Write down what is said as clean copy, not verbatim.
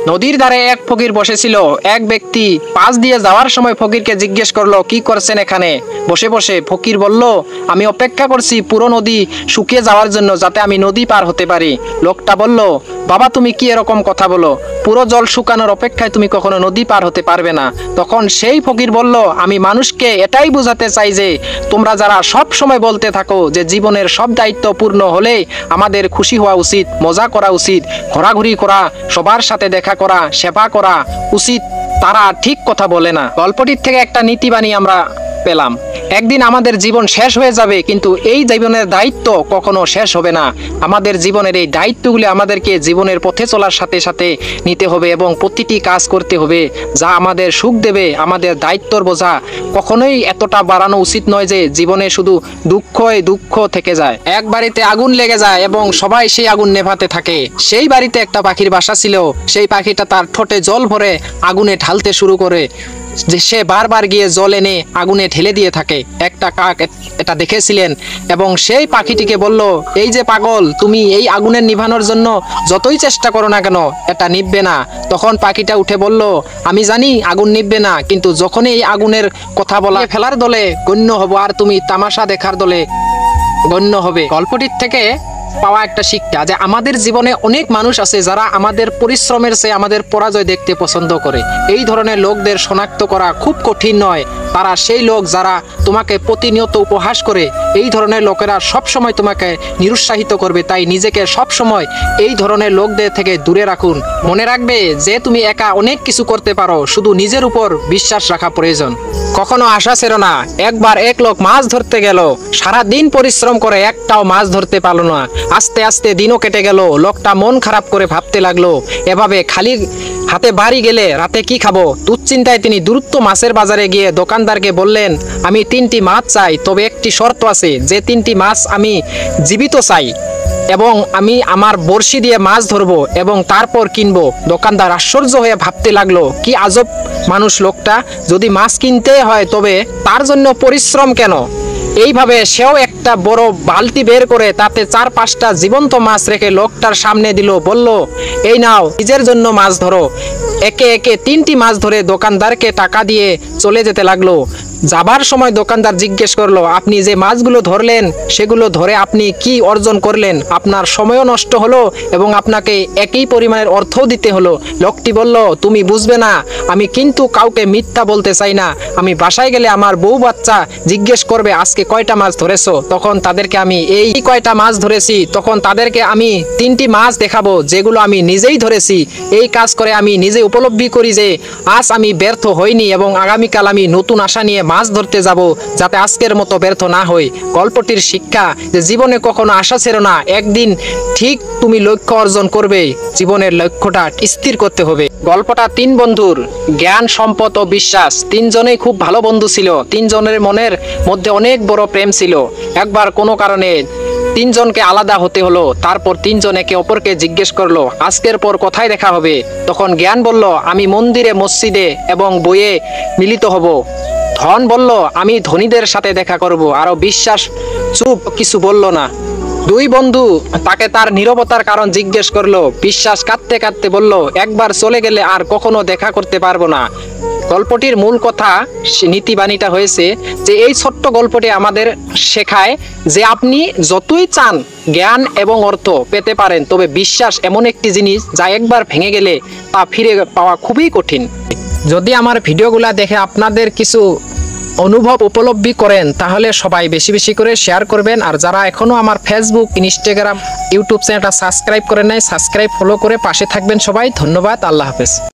নদীর ধারে এক ফকির বসেছিল। এক ব্যক্তি পাশ দিয়ে যাওয়ার সময় ফকিরকে জিজ্ঞেস করলো, কি করছেন এখানে বসে বসে? ফকির বলল, আমি অপেক্ষা করছি পুরো নদী শুকিয়ে যাওয়ার জন্য, যাতে আমি নদী পার হতে পারি। লোকটা বলল, বাবা তুমি কি এরকম কথা বলো? পুরো জল শুকানোর অপেক্ষায় তুমি কখনো নদী পার হতে পারবে না। তখন সেই ফকির বলল, আমি মানুষকে এটাই বোঝাতে চাই যে তোমরা যারা সব সময় বলতে থাকো যে জীবনের সব দায়িত্ব পূর্ণ হলে আমাদের খুশি হওয়া উচিত, মজা করা উচিত, ঘোরাঘুরি করা, সবার সাথে দেখা করা, সেবা করা উচিত, তারা ঠিক কথা বলে না। গল্পটির থেকে একটা নীতিবাণী আমরা পেলাম। একদিন আমাদের জীবন শেষ হয়ে যাবে, কিন্তু এই জীবনের দায়িত্ব কখনো শেষ হবে না। আমাদের জীবনের এই দায়িত্বগুলি আমাদেরকে জীবনের পথে চলার সাথে সাথে নিতে হবে এবং প্রতিটি কাজ করতে হবে যা আমাদের সুখ দেবে। আমাদের দায়িত্বর বোঝা কখনোই এতটা বাড়ানো উচিত নয় যে জীবনে শুধু দুঃখ থেকে যায়। এক বাড়িতে আগুন লেগে যায় এবং সবাই সেই আগুন নেভাতে থাকে। সেই বাড়িতে একটা পাখির বাসা ছিল। সেই পাখিটা তার ঠোঁটে জল ভরে আগুনে ঢালতে শুরু করে, যে সে বারবার গিয়ে জল এনে আগুনে ঢেলে দিয়ে থাকে। একটা কাক এটা দেখেছিলেন এবং সেই পাখিটিকে বলল, এই যে পাগল, তুমি এই আগুনের নিভানোর জন্য যতই চেষ্টা করো না কেন এটা নিভবে না। তখন পাখিটা উঠে বলল, আমি জানি আগুন নিভবে না, কিন্তু যখনই এই আগুনের কথা বলা ফেলার দলে গণ্য হব আর তুমি তামাশা দেখার দলে গণ্য হবে। গল্পটির থেকে পাওয়া একটা শিক্ষা যে আমাদের জীবনে অনেক মানুষ আছে যারা আমাদের পরিশ্রমের চেয়ে আমাদের পরাজয় দেখতে পছন্দ করে। এই ধরনের লোকদের শনাক্ত করা খুব কঠিন নয়। তারা সেই লোক যারা তোমাকে প্রতিনিয়ত উপহাস করে। এই ধরনের লোকেরা সব সময় তোমাকে নিরুৎসাহিত করবে। তাই নিজেকে সব সময় এই ধরনের লোকদের থেকে দূরে রাখুন। মনে রাখবে যে তুমি একা অনেক কিছু করতে পারো, শুধু নিজের উপর বিশ্বাস রাখা প্রয়োজন। কখনো আশা ছিল না। একবার এক লোক মাছ ধরতে গেল, সারা দিন পরিশ্রম করে একটাও মাছ ধরতে পারলো না। আস্তে আস্তে দিনও কেটে গেল। লোকটা মন খারাপ করে ভাবতে লাগলো, এভাবে খালি হাতে বাড়ি গেলে রাতে কি খাবো? দুশ্চিন্তায় তিনি দ্রুত মাছের বাজারে গিয়ে দোকানদারকে বললেন, আমি 3টি মাছ চাই, তবে একটি শর্ত আছে, যে 3টি মাছ আমি জীবিত চাই এবং আমি আমার বড়শি দিয়ে মাছ ধরবো এবং তারপর কিনবো। দোকানদার আশ্চর্য হয়ে ভাবতে লাগলো, কি আজব মানুষ লোকটা, যদি মাছ কিনতে হয় তবে তার জন্য পরিশ্রম কেন? এইভাবে সেও একটা বড় বালতি বের করে তাতে 4-5টা জীবন্ত মাছ রেখে লোকটার সামনে দিল। বলল, এই নাও, নিজের জন্য মাছ ধরো। একে একে 3টি মাছ ধরে দোকানদারকে টাকা দিয়ে চলে যেতে লাগলো। যাবার সময় দোকানদার জিজ্ঞেস করলো, আপনি যে মাছগুলো ধরলেন সেগুলো ধরে আপনি কি অর্জন করলেন? আপনার সময়ও নষ্ট হলো এবং আপনাকে একই পরিমাণের অর্থও দিতে হলো। লোকটি বলল, তুমি বুঝবে না, আমি কিন্তু কাউকে মিথ্যা বলতে চাই না। আমি বাসায় গেলে আমার বউ বাচ্চা জিজ্ঞেস করবে আজকে কয়টা মাছ ধরেছো, তখন তাদেরকে আমি এই কয়টা মাছ ধরেছি, তখন তাদেরকে আমি 3টি মাছ দেখাবো যেগুলো আমি নিজেই ধরেছি। এই কাজ করে আমি নিজে উপলব্ধি করি যে আজ আমি ব্যর্থ হইনি এবং আগামীকাল আমি নতুন আশা নিয়ে মাছ ধরতে যাব, যাতে আজকের মতো ব্যর্থ না হই। গল্পটির শিক্ষা যে জীবনে কখনো আশা ছিল না, একদিন ঠিক তুমি লক্ষ্য অর্জন করবে। জীবনের লক্ষ্যটা স্থির করতে হবে। গল্পটা 3 বন্ধুর, জ্ঞান, সম্পদ ও বিশ্বাস। 3জনেই খুব ভালো বন্ধু ছিল। 3জনের মনের মধ্যে অনেক বড় প্রেম ছিল। একবার কোনো কারণে 3জনকে আলাদা হতে হলো। তারপর 3জন একে অপরকে জিজ্ঞেস করলো, আজকের পর কোথায় দেখা হবে? তখন জ্ঞান বলল, আমি মন্দিরে, মসজিদে এবং বইয়ে মিলিত হব। ধন বলল, আমি ধনীদের সাথে দেখা করব। আরো বিশ্বাস চুপ, কিছু বলল না। 2 বন্ধু তাকে তার নীরবতার কারণ জিজ্ঞেস করলো। বিশ্বাস কাঁদতে কাঁদতে বলল, একবার চলে গেলে আর কখনো দেখা করতে পারবো না। গল্পটির মূল কথা, নীতিবাণীটা হয়েছে যে এই ছোট্ট গল্পটি আমাদের শেখায় যে আপনি যতই চান জ্ঞান এবং অর্থ পেতে পারেন, তবে বিশ্বাস এমন একটি জিনিস যা একবার ভেঙে গেলে তা ফিরে পাওয়া খুবই কঠিন। যদি আমার ভিডিওগুলো দেখে আপনাদের কিছু অনুভব উপলব্ধি করেন তাহলে সবাই বেশি বেশি করে শেয়ার করবেন। আর যারা এখনো আমার ফেসবুক, ইনস্টাগ্রাম, ইউটিউব চ্যানেলটা সাবস্ক্রাইব করেন নাই, সাবস্ক্রাইব, ফলো করে পাশে থাকবেন সবাই। ধন্যবাদ। আল্লাহ হাফেজ।